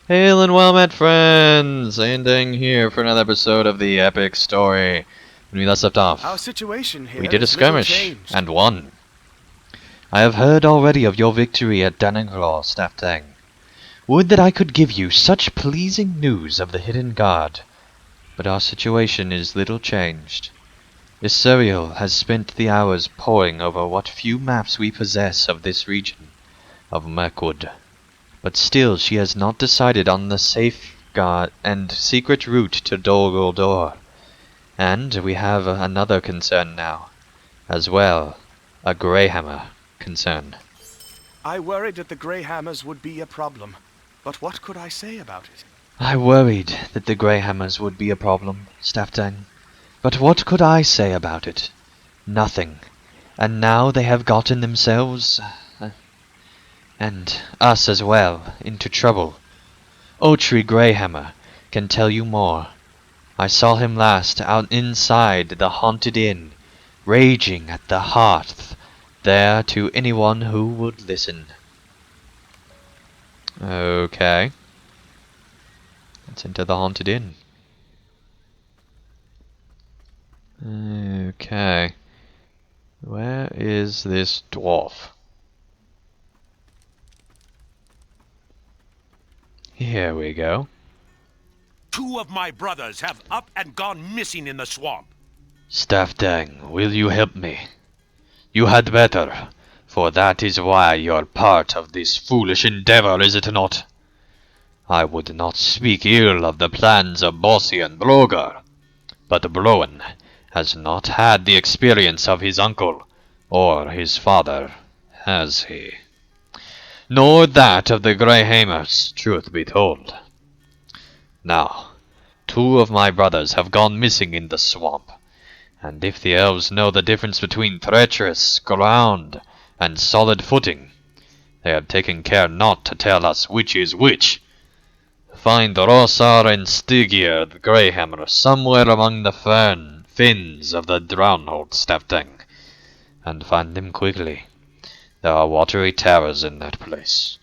Hail and well met friends! Ending here for another episode of the epic story. When we last left Our off, situation here we did a is little skirmish changed. and won. I have heard already of your victory at Danninglaw, Staftang. Would that I could give you such pleasing news of the hidden guard, but our situation is little changed. Isuriel has spent the hours poring over what few maps we possess of this region of Mirkwood. But still she has not decided on the safeguard and secret route to Dol Guldur. And we have another concern now, as well, a Greyhammer concern. I worried that the Greyhammers would be a problem, but what could I say about it? I worried that the Greyhammers would be a problem, Staftang, but what could I say about it? Nothing. And now they have gotten themselves, and us as well, into trouble. Otri Greyhammer can tell you more. I saw him last out inside the haunted inn, raging at the hearth, there to anyone who would listen. Okay. Let's enter the haunted inn. Okay. Where is this dwarf? Here we go. Two of my brothers have up and gone missing in the swamp. Staftang, will you help me? You had better, for that is why you're part of this foolish endeavor, is it not? I would not speak ill of the plans of Bossi and Brogar, but Broen has not had the experience of his uncle, or his father, has he? Nor that of the Greyhammers, truth be told. Now, two of my brothers have gone missing in the swamp, and if the elves know the difference between treacherous ground and solid footing, they have taken care not to tell us which is which. Find Rosar and Stygia the Greyhammer somewhere among the fins of the Drownhold, Staftang, and find them quickly. There are watery towers in that place,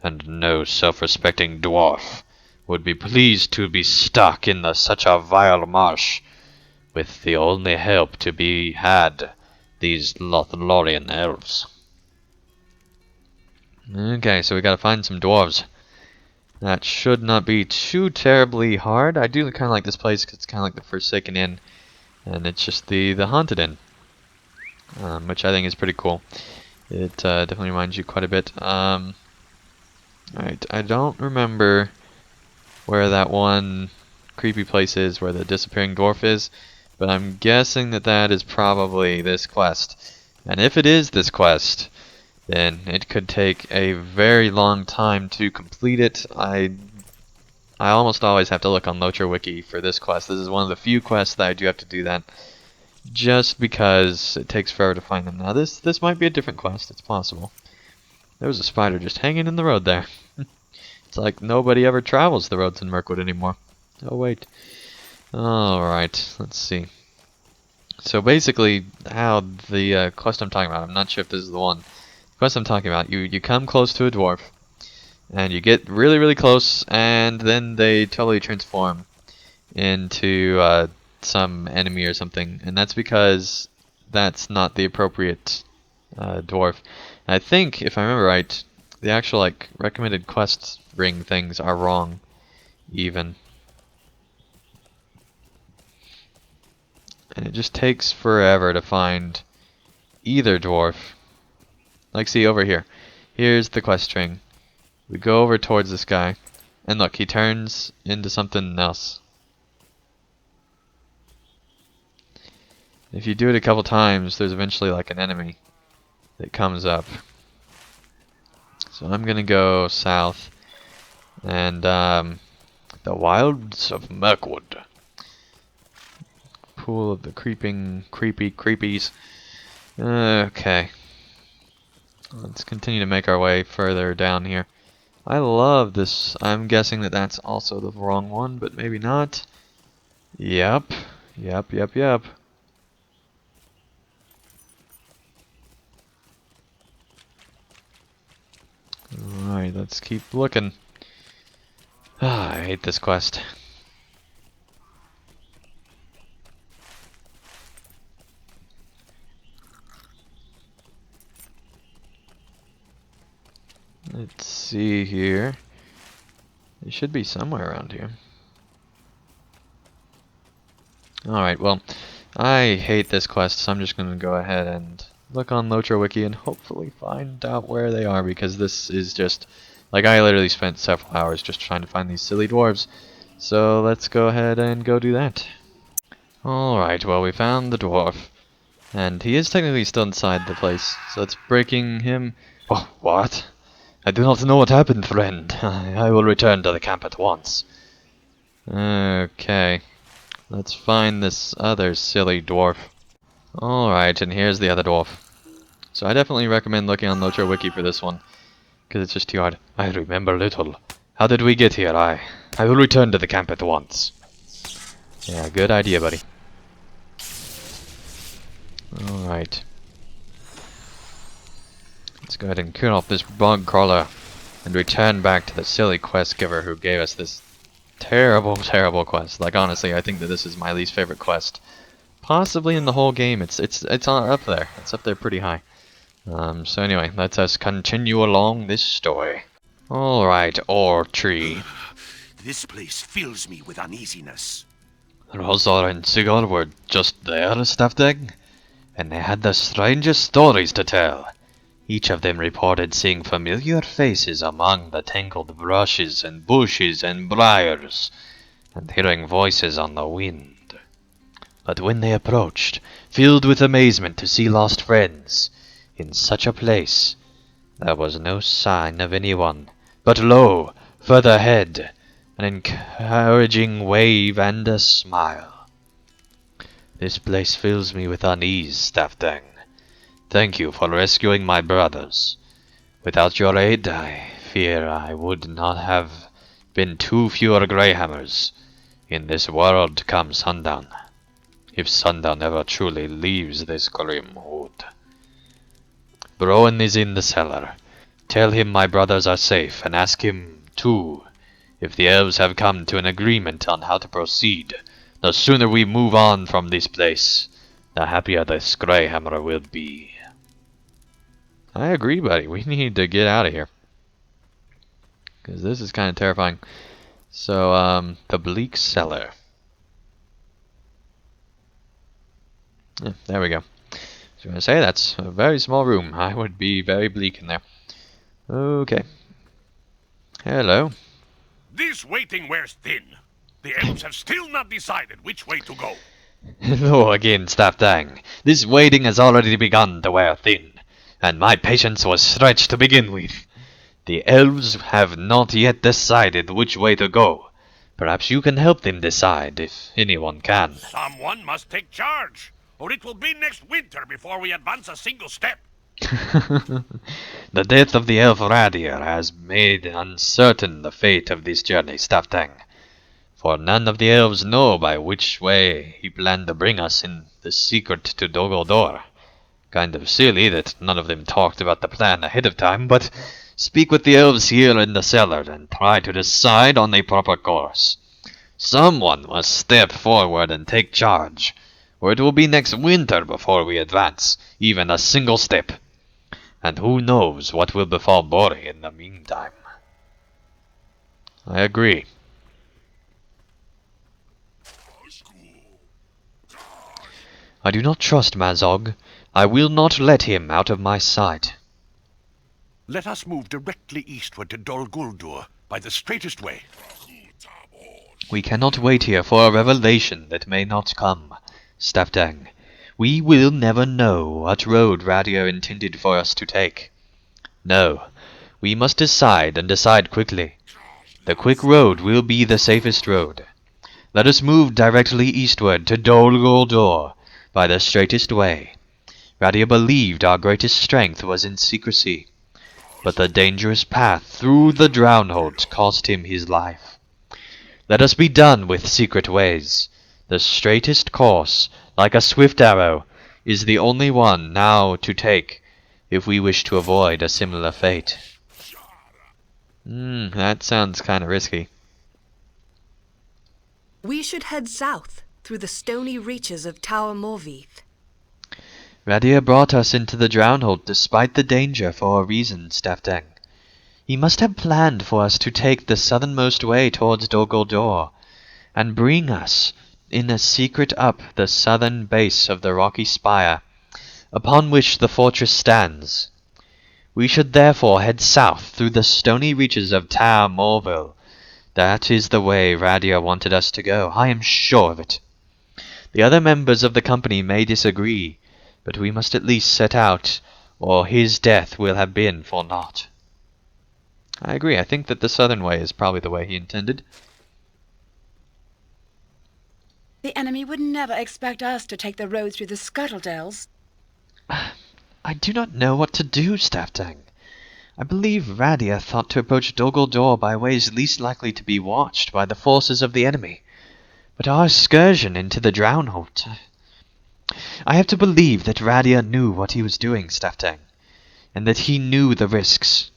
and no self-respecting dwarf would be pleased to be stuck in such a vile marsh, with the only help to be had these Lothlorian elves. Okay, so we gotta find some dwarves. That should not be too terribly hard. I do kind of like this place because it's kind of like the Forsaken Inn, and it's just the Haunted Inn, which I think is pretty cool. It definitely reminds you quite a bit. Alright, I don't remember where that one creepy place is, where the disappearing dwarf is, but I'm guessing that that is probably this quest. And if it is this quest, then it could take a very long time to complete it. I almost always have to look on LOTRO Wiki for this quest. This is one of the few quests that I do have to do that, just because it takes forever to find them. Now this might be a different quest, it's possible. There was a spider just hanging in the road there. It's like nobody ever travels the roads in Mirkwood anymore. Oh wait. Alright, let's see. So basically, how the quest I'm talking about, I'm not sure if this is the one. The quest I'm talking about, you come close to a dwarf, and you get really, really close, and then they totally transform into some enemy or something, and that's because that's not the appropriate dwarf. And I think, if I remember right, the actual like recommended quest ring things are wrong, even. And it just takes forever to find either dwarf. Like, see over here. Here's the quest string. We go over towards this guy, and look, he turns into something else. If you do it a couple times, there's eventually like an enemy that comes up. So I'm gonna go south, and the wilds of Mirkwood. Pool of the creepies. Okay. Let's continue to make our way further down here. I love this. I'm guessing that that's also the wrong one, but maybe not. Yep. Alright, let's keep looking. I hate this quest. Let's see here. It should be somewhere around here. Alright, well, I hate this quest, so I'm just going to go ahead and look on LOTRO Wiki and hopefully find out where they are, because this is just... Like, I literally spent several hours just trying to find these silly dwarves. So let's go ahead and go do that. Alright, well, we found the dwarf. And he is technically still inside the place, so let's breaking him... Oh, what? I do not know what happened, friend. I will return to the camp at once. Okay. Let's find this other silly dwarf. Alright, and here's the other dwarf. So I definitely recommend looking on LOTRO Wiki for this one, because it's just too hard. I remember little. How did we get here? I will return to the camp at once. Yeah, good idea, buddy. Alright. Let's go ahead and kill off this bug crawler and return back to the silly quest giver who gave us this terrible, terrible quest. Like, honestly, I think that this is my least favorite quest, possibly in the whole game. It's up there. It's up there pretty high. So anyway, let us continue along this story. Alright, ore tree. This place fills me with uneasiness. Rosar and Sigurd were just there, Stavdeg, and they had the strangest stories to tell. Each of them reported seeing familiar faces among the tangled brushes and bushes and briars, and hearing voices on the wind. But when they approached, filled with amazement to see lost friends, in such a place, there was no sign of anyone. But lo, further ahead, an encouraging wave and a smile. This place fills me with unease, Stavdang. Thank you for rescuing my brothers. Without your aid, I fear I would not have been too fewer Greyhammers in this world come sundown, if sundown ever truly leaves this grim wood. Broen is in the cellar. Tell him my brothers are safe, and ask him, too, if the elves have come to an agreement on how to proceed. The sooner we move on from this place, the happier this Greyhammer will be. I agree, buddy. We need to get out of here, because this is kind of terrifying. So, the bleak cellar. Yeah, there we go. So I'm going to say that's a very small room. I would be very bleak in there. Okay. Hello. This waiting wears thin. The elves have still not decided which way to go. Hello again, Stavdang. This waiting has already begun to wear thin, and my patience was stretched to begin with. The elves have not yet decided which way to go. Perhaps you can help them decide, if anyone can. Someone must take charge, or it will be next winter before we advance a single step. The death of the elf Radier has made uncertain the fate of this journey, Stavdang. For none of the elves know by which way he planned to bring us in the secret to Dogoldor. Kind of silly that none of them talked about the plan ahead of time, but speak with the elves here in the cellar and try to decide on a proper course. Someone must step forward and take charge, or it will be next winter before we advance, even a single step. And who knows what will befall Bori in the meantime. I agree. I do not trust Mazog. I will not let him out of my sight. Let us move directly eastward to Dol Guldur by the straightest way. We cannot wait here for a revelation that may not come, Stavdang. We will never know what road Radier intended for us to take. No, we must decide, and decide quickly. The quick road will be the safest road. Let us move directly eastward to Dol Guldur by the straightest way. Radier believed our greatest strength was in secrecy, but the dangerous path through the Drownhold cost him his life. Let us be done with secret ways. The straightest course, like a swift arrow, is the only one now to take if we wish to avoid a similar fate. That sounds kind of risky. We should head south through the stony reaches of Tower Morveith. Radia brought us into the Drownhold despite the danger for a reason, Staftang. He must have planned for us to take the southernmost way towards Dol Guldur, and bring us in a secret up the southern base of the rocky spire, upon which the fortress stands. We should therefore head south through the stony reaches of Tower Morville. That is the way Radia wanted us to go, I am sure of it. The other members of the company may disagree, but we must at least set out, or his death will have been for naught. I agree, I think that the southern way is probably the way he intended. The enemy would never expect us to take the road through the Scuttledells. I do not know what to do, Staftang. I believe Radia thought to approach Dol Guldur by ways least likely to be watched by the forces of the enemy. But our excursion into the Drownhold... I have to believe that Radia knew what he was doing, Staftang, and that he knew the risks.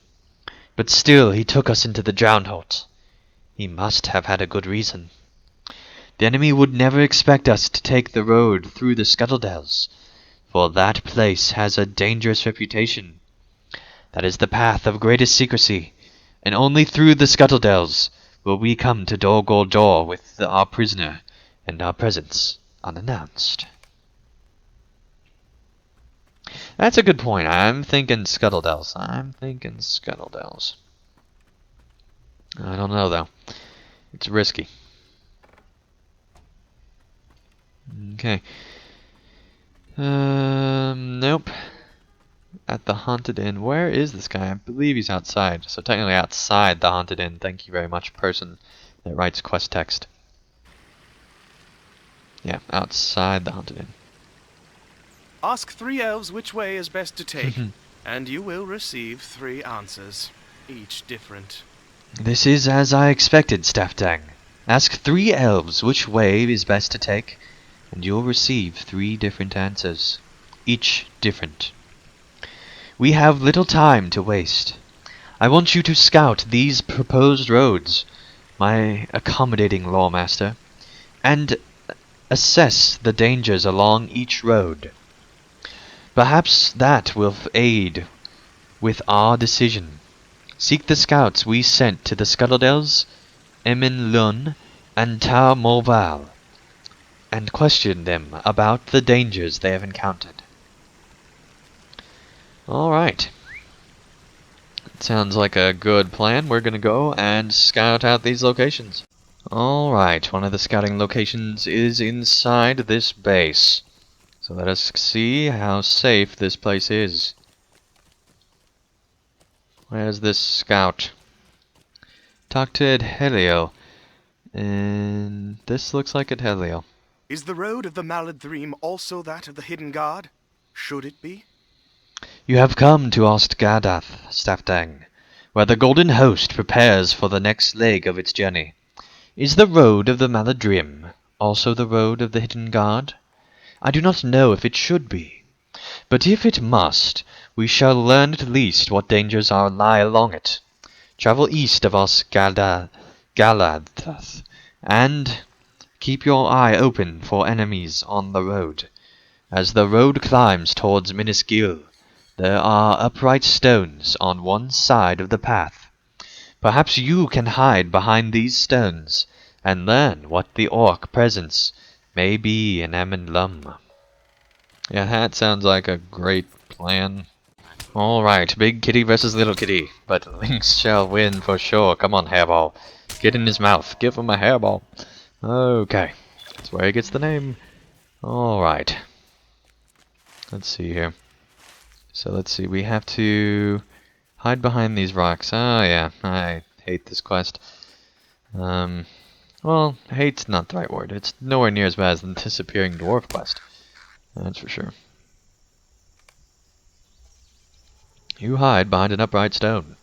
But still he took us into the Drownhold. He must have had a good reason. The enemy would never expect us to take the road through the Scuttledells, for that place has a dangerous reputation. That is the path of greatest secrecy, and only through the Scuttledells will we come to Dol Guldur with our prisoner and our presence unannounced. That's a good point. I'm thinking Scuttledells. I don't know, though. It's risky. Okay. Nope. At the Haunted Inn. Where is this guy? I believe he's outside. So technically outside the Haunted Inn. Thank you very much, person that writes quest text. Yeah, outside the Haunted Inn. Ask 3 elves which way is best to take, and you will receive 3 answers, each different. This is as I expected, Staftang. Ask 3 elves which way is best to take, and you'll receive 3 different answers, each different. We have little time to waste. I want you to scout these proposed roads, my accommodating lawmaster, and assess the dangers along each road. Perhaps that will aid with our decision. Seek the scouts we sent to the Scuttledells, Emin Lun, and Tower Morval, and question them about the dangers they have encountered. Alright. Sounds like a good plan. We're gonna go and scout out these locations. Alright, one of the scouting locations is inside this base. So let us see how safe this place is. Where's this scout? Talk to Edhelio. And this looks like Edhelio. Is the road of the Maladthream also that of the Hidden Guard? Should it be? You have come to Ostgadath, Staftang, where the Golden Host prepares for the next leg of its journey. Is the road of the Maladrim also the road of the Hidden Guard? I do not know if it should be, but if it must, we shall learn at least what dangers lie along it. Travel east of Ostgadath, and keep your eye open for enemies on the road. As the road climbs towards Minas Gil, there are upright stones on one side of the path. Perhaps you can hide behind these stones and learn what the orc presence may be in Emin Lum. Yeah, that sounds like a great plan. Alright, big kitty versus little kitty, but Lynx shall win for sure. Come on, hairball. Get in his mouth. Give him a hairball. Okay, that's where he gets the name. Alright. Let's see here. So let's see, we have to hide behind these rocks. Oh yeah, I hate this quest. Well, hate's not the right word. It's nowhere near as bad as the Disappearing Dwarf quest. That's for sure. You hide behind an upright stone.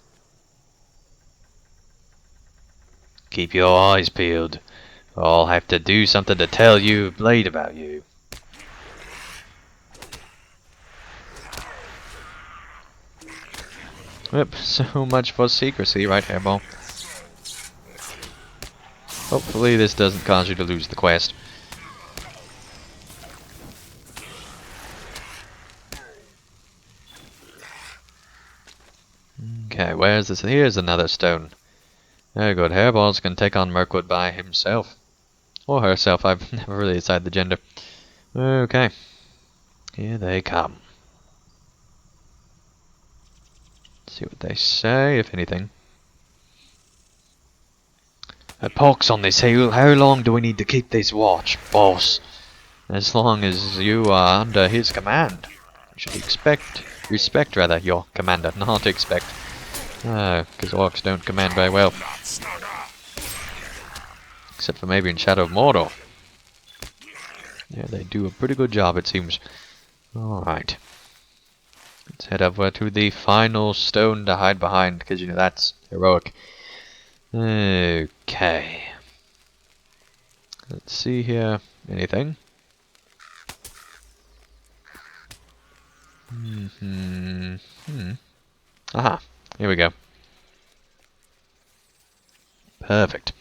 Keep your eyes peeled, or I'll have to do something to tell you Blade about you. Yep, so much for secrecy, right, Hairball? Hopefully this doesn't cause you to lose the quest. Okay, where's this? Here's another stone. Very good. Hairball's can take on Mirkwood by himself. Or herself, I've never really decided the gender. Okay. Here they come. Let's see what they say, if anything. A pox on this hill. How long do we need to keep this watch, boss? As long as you are under his command. You should respect rather, your commander, not expect. Because orcs don't command very well. Except for maybe in Shadow of Mordor. Yeah, they do a pretty good job, it seems. Alright. Let's head over to the final stone to hide behind, because you know that's heroic. Okay. Let's see here. Anything? Aha. Here we go. Perfect.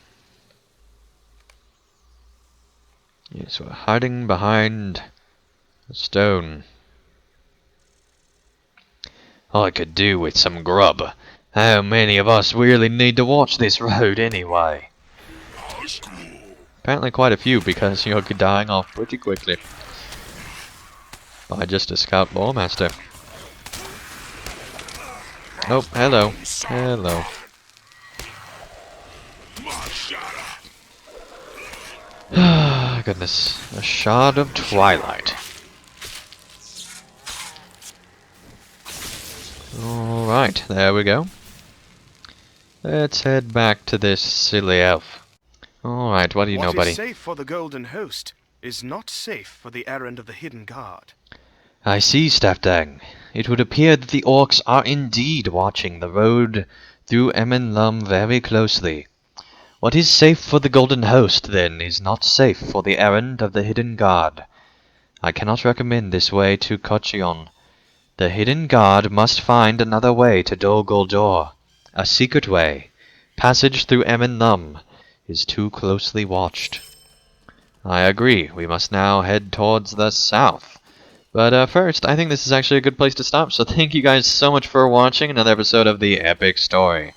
Yes, we're hiding behind a stone. I could do with some grub. How many of us really need to watch this road anyway? Apparently quite a few, because you're dying off pretty quickly. By just a scout lawmaster. Oh, hello. Hello. Goodness. A shard of twilight. Alright, there we go. Let's head back to this silly elf. Alright, what do you know, buddy? What is safe for the Golden Host is not safe for the errand of the Hidden Guard. I see, Staffdang. It would appear that the orcs are indeed watching the road through Emmenlum very closely. What is safe for the Golden Host, then, is not safe for the errand of the Hidden Guard. I cannot recommend this way to Kochion. The Hidden Guard must find another way to Dol Guldur. A secret way. Passage through Emmenlum is too closely watched. I agree. We must now head towards the south. But first, I think this is actually a good place to stop, so thank you guys so much for watching another episode of The Epic Story.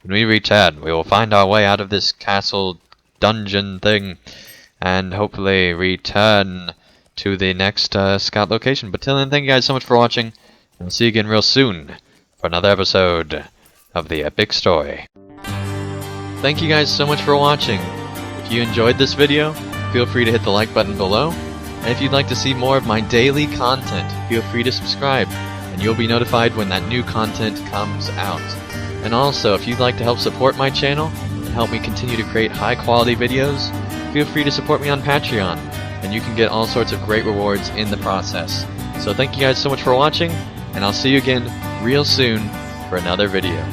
When we return, we will find our way out of this castle dungeon thing, and hopefully return to the next scout location. But till then, thank you guys so much for watching, and I'll see you again real soon for another episode of The Epic Story. Thank you guys so much for watching. If you enjoyed this video, feel free to hit the like button below. And if you'd like to see more of my daily content, feel free to subscribe, and you'll be notified when that new content comes out. And also, if you'd like to help support my channel, and help me continue to create high quality videos, feel free to support me on Patreon, and you can get all sorts of great rewards in the process. So thank you guys so much for watching, and I'll see you again real soon for another video.